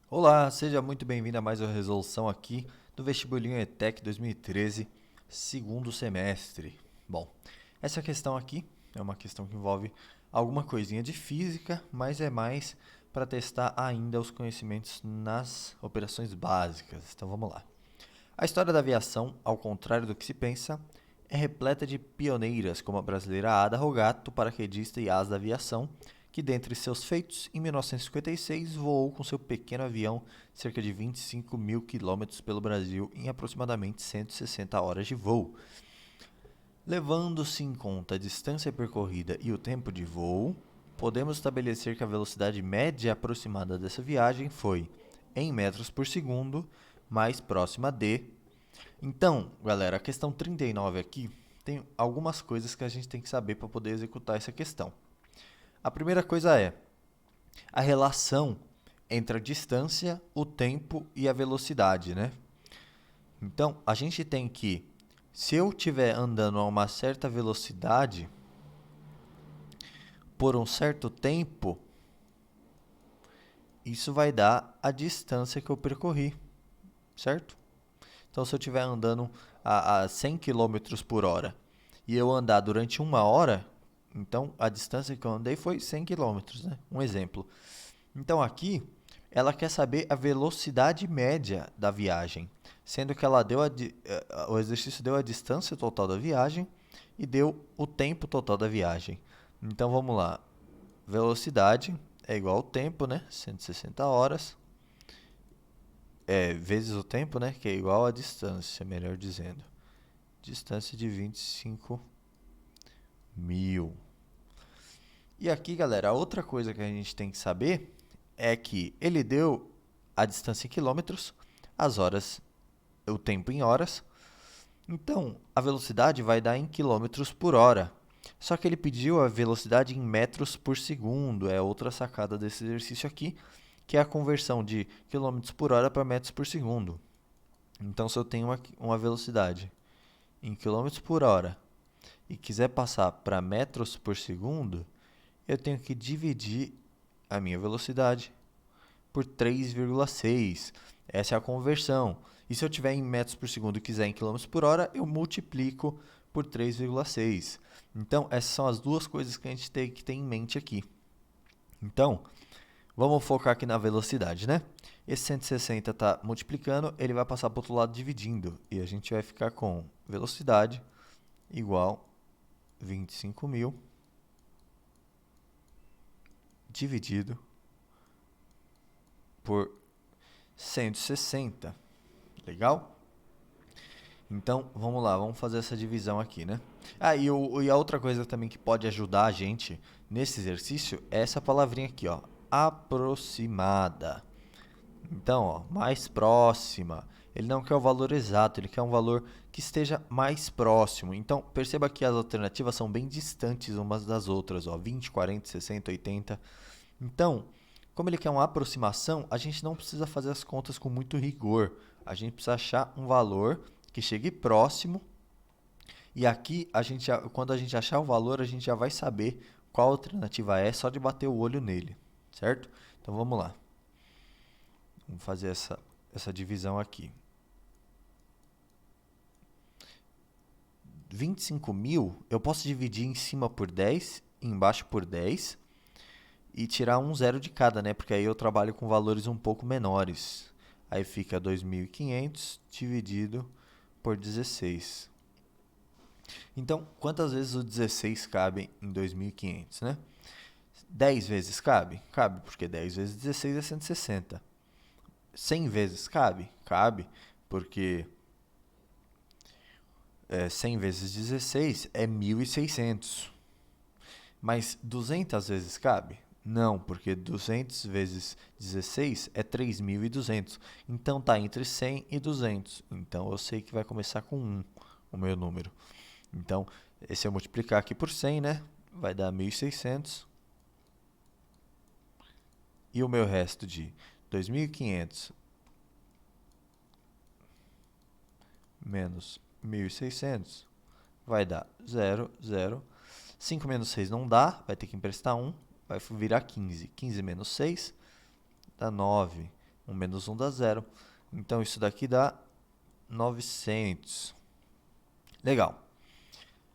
Olá, seja muito bem-vindo a mais uma resolução aqui do Vestibulinho ETEC 2013, segundo semestre. Bom, essa questão aqui é uma questão que envolve alguma coisinha de física, mas é mais para testar ainda os conhecimentos nas operações básicas. Então vamos lá. A história da aviação, ao contrário do que se pensa, é repleta de pioneiras como a brasileira Ada Rogato, paraquedista e asa da aviação, que dentre seus feitos, em 1956 voou com seu pequeno avião cerca de 25 mil quilômetros pelo Brasil em aproximadamente 160 horas de voo. Levando-se em conta a distância percorrida e o tempo de voo, podemos estabelecer que a velocidade média aproximada dessa viagem foi, em metros por segundo, mais próxima de. Então, galera, a questão 39 aqui tem algumas coisas que a gente tem que saber para poder executar essa questão. A primeira coisa é a relação entre a distância, o tempo e a velocidade, né? Então, a gente tem que, se eu estiver andando a uma certa velocidade por um certo tempo, isso vai dar a distância que eu percorri, certo? Então, se eu estiver andando a 100 quilômetros por hora e eu andar durante uma hora, então a distância que eu andei foi 100 quilômetros, né? Um exemplo. Então, aqui, ela quer saber a velocidade média da viagem, sendo que ela deu o exercício deu a distância total da viagem e deu o tempo total da viagem. Então, vamos lá. Velocidade é igual ao tempo, né? 160 horas vezes o tempo, né? Que é igual à distância, melhor dizendo. Distância de 25 mil. E aqui, galera, a outra coisa que a gente tem que saber é que ele deu a distância em quilômetros, as horas, o tempo em horas. Então, a velocidade vai dar em quilômetros por hora. Só que ele pediu a velocidade em metros por segundo. É outra sacada desse exercício aqui, que é a conversão de quilômetros por hora para metros por segundo. Então, se eu tenho uma velocidade em quilômetros por hora e quiser passar para metros por segundo, eu tenho que dividir a minha velocidade por 3,6. Essa é a conversão. E se eu tiver em metros por segundo e quiser em quilômetros por hora, eu multiplico por 3,6. Então, essas são as duas coisas que a gente tem que ter em mente aqui. Então, vamos focar aqui na velocidade, né? Esse 160 está multiplicando, ele vai passar para o outro lado dividindo. E a gente vai ficar com velocidade igual 25 mil dividido por 160. Legal? Então, vamos lá, vamos fazer essa divisão aqui, né? E a outra coisa também que pode ajudar a gente nesse exercício é essa palavrinha aqui, ó, aproximada. Então, ó, mais próxima. Ele não quer o valor exato, ele quer um valor que esteja mais próximo. Então, perceba que as alternativas são bem distantes umas das outras, ó, 20, 40, 60, 80. Então, como ele quer uma aproximação, a gente não precisa fazer as contas com muito rigor. A gente precisa achar um valor que chegue próximo. E aqui, quando a gente achar o valor, a gente já vai saber qual alternativa é só de bater o olho nele, certo? Então vamos lá. Vamos fazer essa divisão aqui. 25 mil, eu posso dividir em cima por 10, embaixo por 10 e tirar um zero de cada, né? Porque aí eu trabalho com valores um pouco menores. Aí fica 2.500 dividido por 16. Então, quantas vezes o 16 cabe em 2.500, né? 10 vezes cabe? Cabe, porque 10 vezes 16 é 160. 100 vezes cabe? Cabe, porque 100 vezes 16 é 1.600. Mas 200 vezes cabe? Não, porque 200 vezes 16 é 3.200. Então tá entre 100 e 200. Então eu sei que vai começar com 1 o meu número. Então, se eu multiplicar aqui por 100, né, vai dar 1.600. E o meu resto de 2.500 menos 1.600 vai dar 0, 0. 5 menos 6 não dá, vai ter que emprestar 1, vai virar 15. 15 menos 6 dá 9. 1 menos 1 dá 0. Então, isso daqui dá 900. Legal.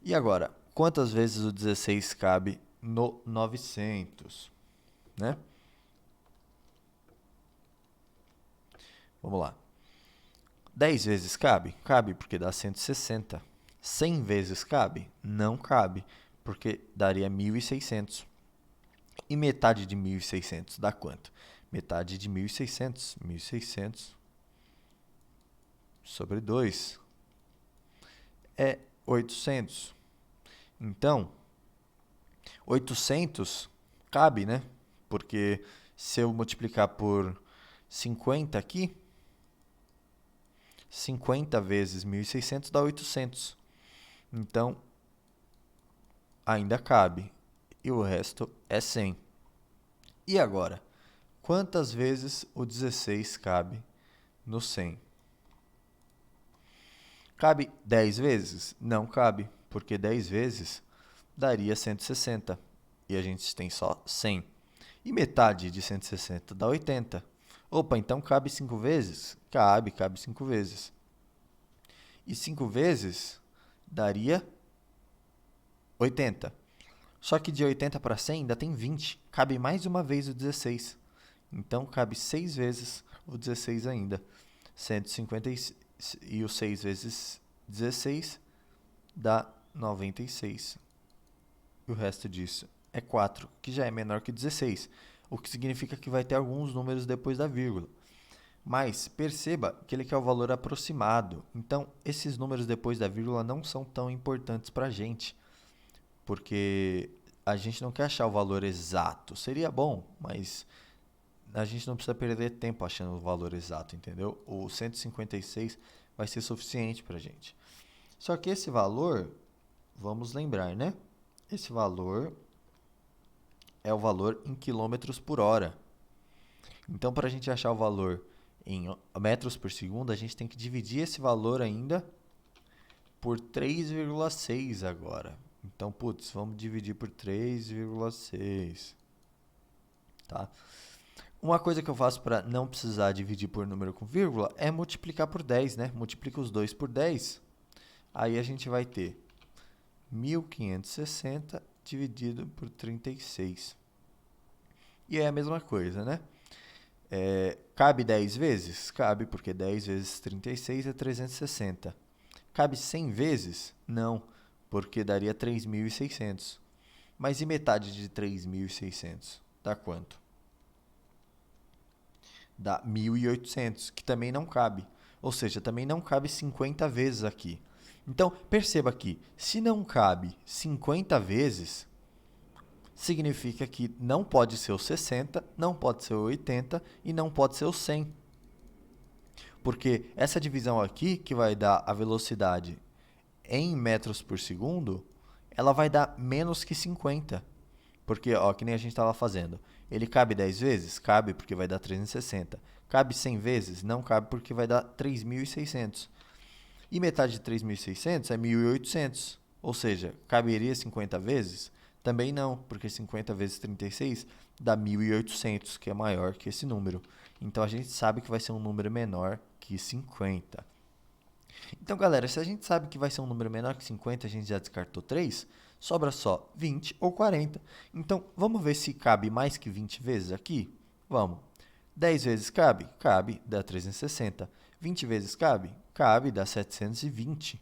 E agora, quantas vezes o 16 cabe no 900? Né? Vamos lá. 10 vezes cabe? Cabe, porque dá 160. 100 vezes cabe? Não cabe, porque daria 1.600. E metade de 1.600 dá quanto? Metade de 1.600. 1.600 sobre 2 é 800. Então, 800 cabe, né? Porque se eu multiplicar por 50 aqui, 50 vezes 1.600 dá 800. Então, ainda cabe. E o resto é 100. E agora? Quantas vezes o 16 cabe no 100? Cabe 10 vezes? Não cabe, porque 10 vezes daria 160. E a gente tem só 100. E metade de 160 dá 80. Opa, então cabe 5 vezes? Cabe 5 vezes. E 5 vezes daria 80. Só que de 80 para 100 ainda tem 20. Cabe mais uma vez o 16. Então, cabe 6 vezes o 16 ainda. 150 e o 6 vezes 16 dá 96. E o resto disso é 4, que já é menor que 16. O que significa que vai ter alguns números depois da vírgula. Mas perceba que ele quer o valor aproximado. Então, esses números depois da vírgula não são tão importantes para a gente, porque a gente não quer achar o valor exato. Seria bom, mas a gente não precisa perder tempo achando o valor exato, entendeu? O 156 vai ser suficiente para a gente. Só que esse valor, vamos lembrar, né? Esse valor é o valor em quilômetros por hora. Então, para a gente achar o valor em metros por segundo, a gente tem que dividir esse valor ainda por 3,6 agora. Então, putz, vamos dividir por 3,6. Tá? Uma coisa que eu faço para não precisar dividir por número com vírgula é multiplicar por 10, né? Multiplica os dois por 10. Aí a gente vai ter 1.560 dividido por 36. E é a mesma coisa, né? Cabe 10 vezes? Cabe, porque 10 vezes 36 é 360. Cabe 100 vezes? Não, porque daria 3.600. Mas e metade de 3.600? Dá quanto? Dá 1.800, que também não cabe. Ou seja, também não cabe 50 vezes aqui. Então, perceba aqui, se não cabe 50 vezes, significa que não pode ser o 60, não pode ser o 80 e não pode ser o 100. Porque essa divisão aqui, que vai dar a velocidade em metros por segundo, ela vai dar menos que 50. Porque, ó, que nem a gente estava fazendo. Ele cabe 10 vezes? Cabe, porque vai dar 360. Cabe 100 vezes? Não cabe, porque vai dar 3.600. E metade de 3.600 é 1.800. Ou seja, caberia 50 vezes? Também não, porque 50 vezes 36 dá 1.800, que é maior que esse número. Então, a gente sabe que vai ser um número menor que 50. Então, galera, se a gente sabe que vai ser um número menor que 50, a gente já descartou 3, sobra só 20 ou 40. Então, vamos ver se cabe mais que 20 vezes aqui? Vamos. 10 vezes cabe? Cabe, dá 360. 20 vezes cabe? Cabe, dá 720.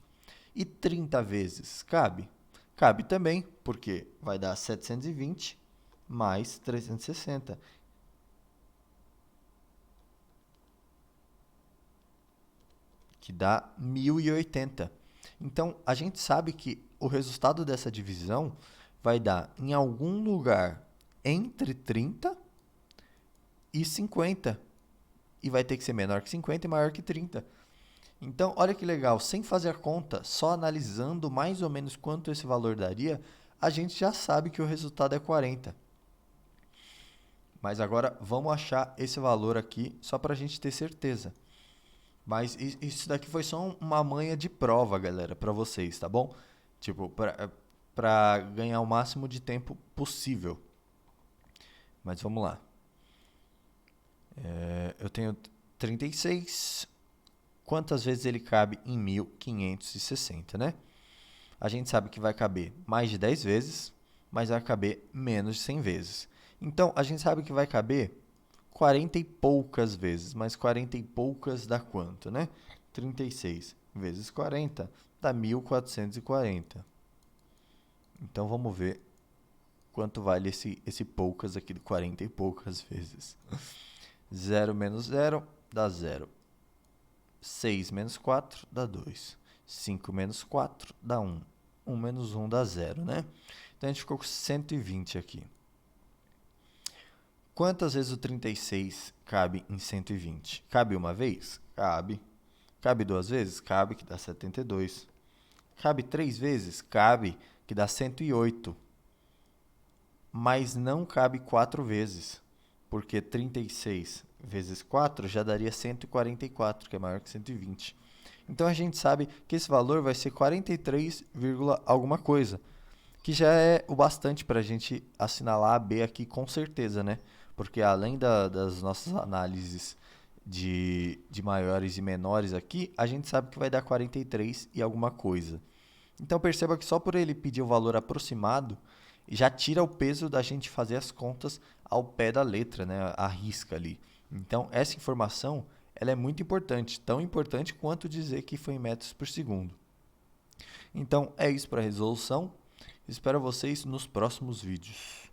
E 30 vezes cabe? Cabe também, porque vai dar 720 mais 360. Que dá 1.080. Então, a gente sabe que o resultado dessa divisão vai dar em algum lugar entre 30 e 50. E vai ter que ser menor que 50 e maior que 30. Então, olha que legal, sem fazer a conta, só analisando mais ou menos quanto esse valor daria, a gente já sabe que o resultado é 40. Mas agora, vamos achar esse valor aqui, só para a gente ter certeza. Mas isso daqui foi só uma manha de prova, galera, para vocês, tá bom? Tipo, para ganhar o máximo de tempo possível. Mas vamos lá. Eu tenho 36. Quantas vezes ele cabe em 1560, né? A gente sabe que vai caber mais de 10 vezes, mas vai caber menos de 100 vezes. Então, a gente sabe que vai caber 40 e poucas vezes, mas 40 e poucas dá quanto, né? 36 vezes 40 dá 1440. Então, vamos ver quanto vale esse poucas aqui de 40 e poucas vezes. 0 menos 0 dá 0. 6 menos 4 dá 2. 5 menos 4 dá 1. 1 menos 1 dá 0, né? Então, a gente ficou com 120 aqui. Quantas vezes o 36 cabe em 120? Cabe uma vez? Cabe. Cabe duas vezes? Cabe, que dá 72. Cabe três vezes? Cabe, que dá 108. Mas não cabe quatro vezes, porque 36 vezes 4 já daria 144, que é maior que 120. Então, a gente sabe que esse valor vai ser 43, alguma coisa, que já é o bastante para a gente assinalar a B aqui com certeza, né? Porque além das nossas análises de maiores e menores aqui, a gente sabe que vai dar 43 e alguma coisa. Então perceba que só por ele pedir o valor aproximado, já tira o peso da gente fazer as contas ao pé da letra, né? A risca ali. Então essa informação ela é muito importante, tão importante quanto dizer que foi em metros por segundo. Então é isso para a resolução. Espero vocês nos próximos vídeos.